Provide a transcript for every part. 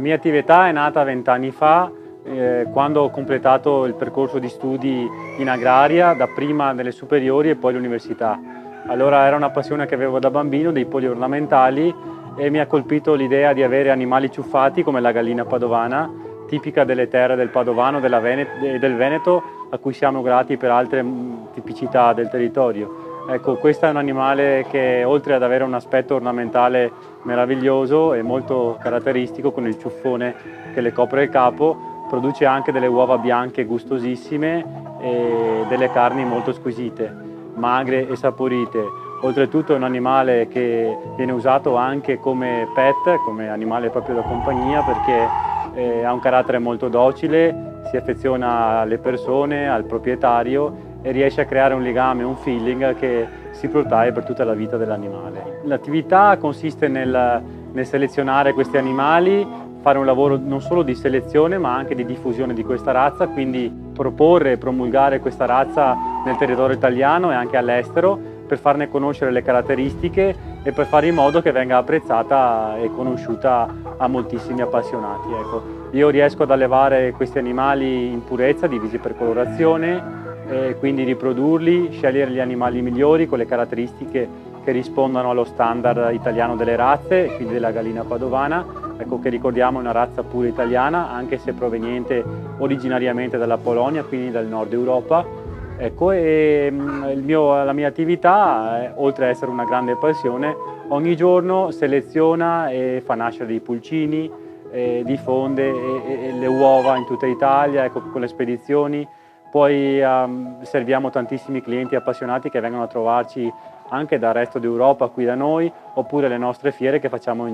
mia attività è nata 20 anni fa, quando ho completato il percorso di studi in agraria, dapprima nelle superiori e poi all'università. Allora era una passione che avevo da bambino, dei poli ornamentali, e mi ha colpito l'idea di avere animali ciuffati come la gallina padovana, tipica delle terre del Padovano e del Veneto, a cui siamo grati per altre tipicità del territorio. Ecco, questo è un animale che, oltre ad avere un aspetto ornamentale meraviglioso e molto caratteristico, con il ciuffone che le copre il capo, produce anche delle uova bianche gustosissime e delle carni molto squisite, magre e saporite. Oltretutto è un animale che viene usato anche come pet, come animale proprio da compagnia, perché ha un carattere molto docile, si affeziona alle persone, al proprietario, e riesce a creare un legame, un feeling che si protrae per tutta la vita dell'animale. L'attività consiste nel selezionare questi animali, fare un lavoro non solo di selezione ma anche di diffusione di questa razza, quindi proporre e promulgare questa razza nel territorio italiano e anche all'estero, per farne conoscere le caratteristiche e per fare in modo che venga apprezzata e conosciuta a moltissimi appassionati. Ecco, io riesco ad allevare questi animali in purezza, divisi per colorazione, e quindi riprodurli, scegliere gli animali migliori con le caratteristiche che rispondano allo standard italiano delle razze, quindi della gallina padovana, ecco, che ricordiamo è una razza pure italiana, anche se proveniente originariamente dalla Polonia, quindi dal nord Europa. Ecco, e la mia attività, oltre ad essere una grande passione, ogni giorno seleziona e fa nascere dei pulcini, diffonde le uova in tutta Italia, ecco, con le spedizioni. Poi serviamo tantissimi clienti appassionati che vengono a trovarci anche dal resto d'Europa qui da noi, oppure le nostre fiere che facciamo,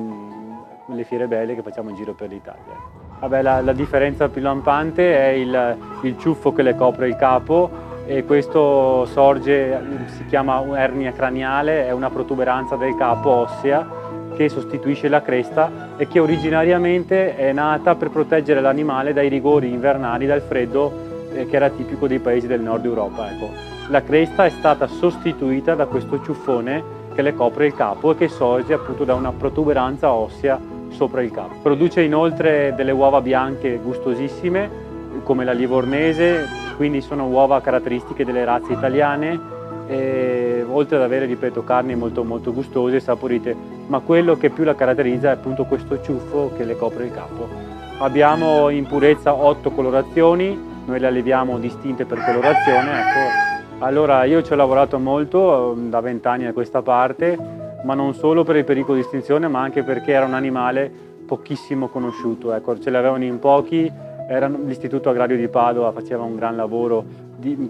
le fiere belle che facciamo in giro per l'Italia. Vabbè, la differenza più lampante è il ciuffo che le copre il capo, e questo sorge, si chiama ernia craniale, è una protuberanza del capo ossea che sostituisce la cresta e che originariamente è nata per proteggere l'animale dai rigori invernali, dal freddo che era tipico dei paesi del nord Europa. Ecco. La cresta è stata sostituita da questo ciuffone che le copre il capo e che sorge appunto da una protuberanza ossea sopra il capo. Produce inoltre delle uova bianche gustosissime come la livornese, quindi sono uova caratteristiche delle razze italiane, e, oltre ad avere, ripeto, carni molto molto gustose e saporite, ma quello che più la caratterizza è appunto questo ciuffo che le copre il capo. Abbiamo in purezza 8 colorazioni, noi le alleviamo distinte per colorazione. Ecco. Allora, io ci ho lavorato molto da 20 anni a questa parte, ma non solo per il pericolo di estinzione, ma anche perché era un animale pochissimo conosciuto. Ecco, ce l'avevano in pochi, l'Istituto Agrario di Padova faceva un gran lavoro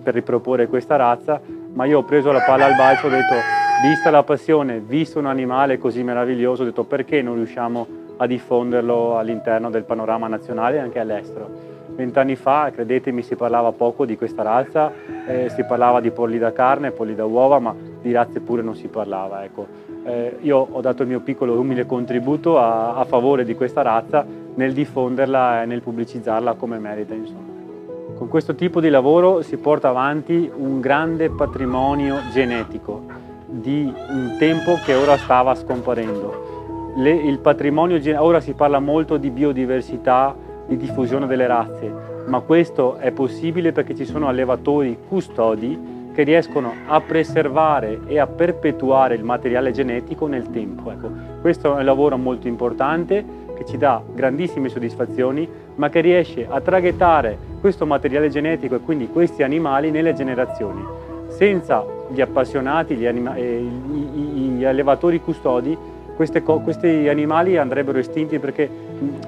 per riproporre questa razza, ma io ho preso la palla al balzo, ho detto, vista la passione, visto un animale così meraviglioso, ho detto perché non riusciamo a diffonderlo all'interno del panorama nazionale e anche all'estero. 20 anni fa, credetemi, si parlava poco di questa razza, si parlava di polli da carne, polli da uova, ma di razze pure non si parlava. Ecco. Io ho dato il mio piccolo e umile contributo a favore di questa razza nel diffonderla e nel pubblicizzarla come merita, insomma. Con questo tipo di lavoro si porta avanti un grande patrimonio genetico di un tempo che ora stava scomparendo. Il patrimonio, ora si parla molto di biodiversità, di diffusione delle razze, ma questo è possibile perché ci sono allevatori custodi che riescono a preservare e a perpetuare il materiale genetico nel tempo. Ecco, questo è un lavoro molto importante che ci dà grandissime soddisfazioni, ma che riesce a traghettare questo materiale genetico e quindi questi animali nelle generazioni. Senza gli appassionati, gli allevatori custodi, questi animali andrebbero estinti perché,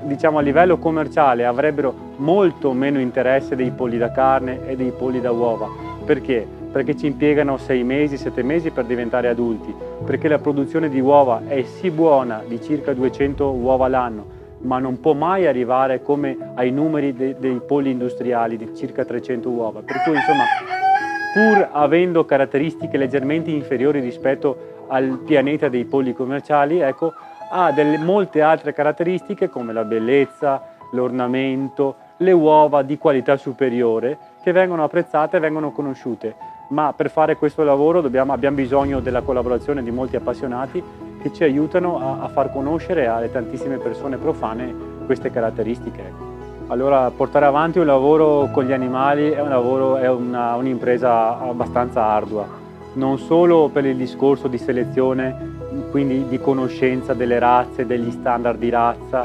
diciamo, a livello commerciale avrebbero molto meno interesse dei polli da carne e dei polli da uova. Perché? Perché ci impiegano 6 mesi, 7 mesi per diventare adulti, perché la produzione di uova è sì buona, di circa 200 uova l'anno, ma non può mai arrivare come ai numeri dei polli industriali di circa 300 uova. Per cui, insomma, pur avendo caratteristiche leggermente inferiori rispetto al pianeta dei polli commerciali, ecco, ha molte altre caratteristiche come la bellezza, l'ornamento, le uova di qualità superiore che vengono apprezzate e vengono conosciute. Ma per fare questo lavoro abbiamo bisogno della collaborazione di molti appassionati che ci aiutano a far conoscere alle tantissime persone profane queste caratteristiche. Allora portare avanti un lavoro con gli animali è un'impresa abbastanza ardua, non solo per il discorso di selezione, quindi di conoscenza delle razze, degli standard di razza,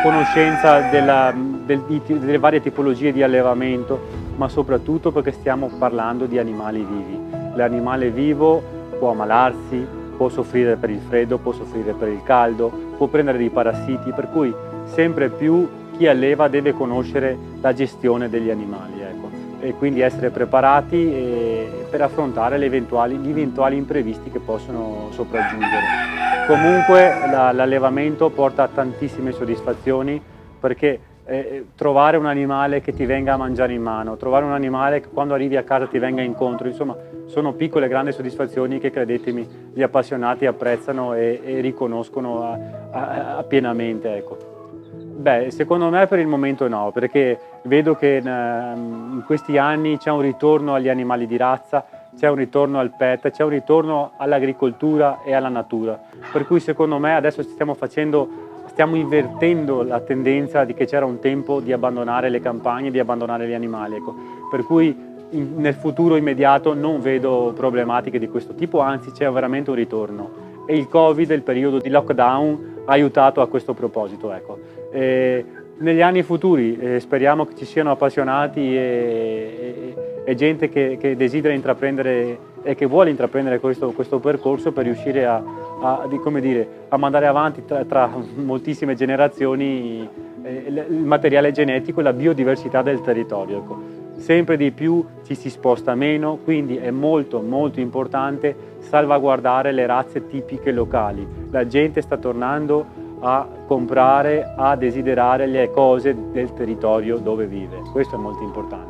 conoscenza delle varie tipologie di allevamento, ma soprattutto perché stiamo parlando di animali vivi. L'animale vivo può ammalarsi, può soffrire per il freddo, può soffrire per il caldo, può prendere dei parassiti, per cui sempre più chi alleva deve conoscere la gestione degli animali, ecco, e quindi essere preparati per affrontare gli eventuali imprevisti che possono sopraggiungere. Comunque l'allevamento porta a tantissime soddisfazioni, perché trovare un animale che ti venga a mangiare in mano, trovare un animale che quando arrivi a casa ti venga incontro, insomma sono piccole grandi soddisfazioni che, credetemi, gli appassionati apprezzano e riconoscono pienamente, ecco. Beh, secondo me per il momento no, perché vedo che in questi anni c'è un ritorno agli animali di razza, c'è un ritorno al pet, c'è un ritorno all'agricoltura e alla natura. Per cui secondo me adesso stiamo invertendo la tendenza di che c'era un tempo di abbandonare le campagne, di abbandonare gli animali. Ecco. Per cui nel futuro immediato non vedo problematiche di questo tipo, anzi c'è veramente un ritorno. E il Covid, il periodo di lockdown, ha aiutato a questo proposito. Ecco. Negli anni futuri speriamo che ci siano appassionati e gente che desidera intraprendere e che vuole intraprendere questo percorso per riuscire a mandare avanti tra moltissime generazioni il materiale genetico e la biodiversità del territorio. Ecco. Sempre di più ci si sposta meno, quindi è molto molto importante salvaguardare le razze tipiche locali. La gente sta tornando a comprare, a desiderare le cose del territorio dove vive. Questo è molto importante.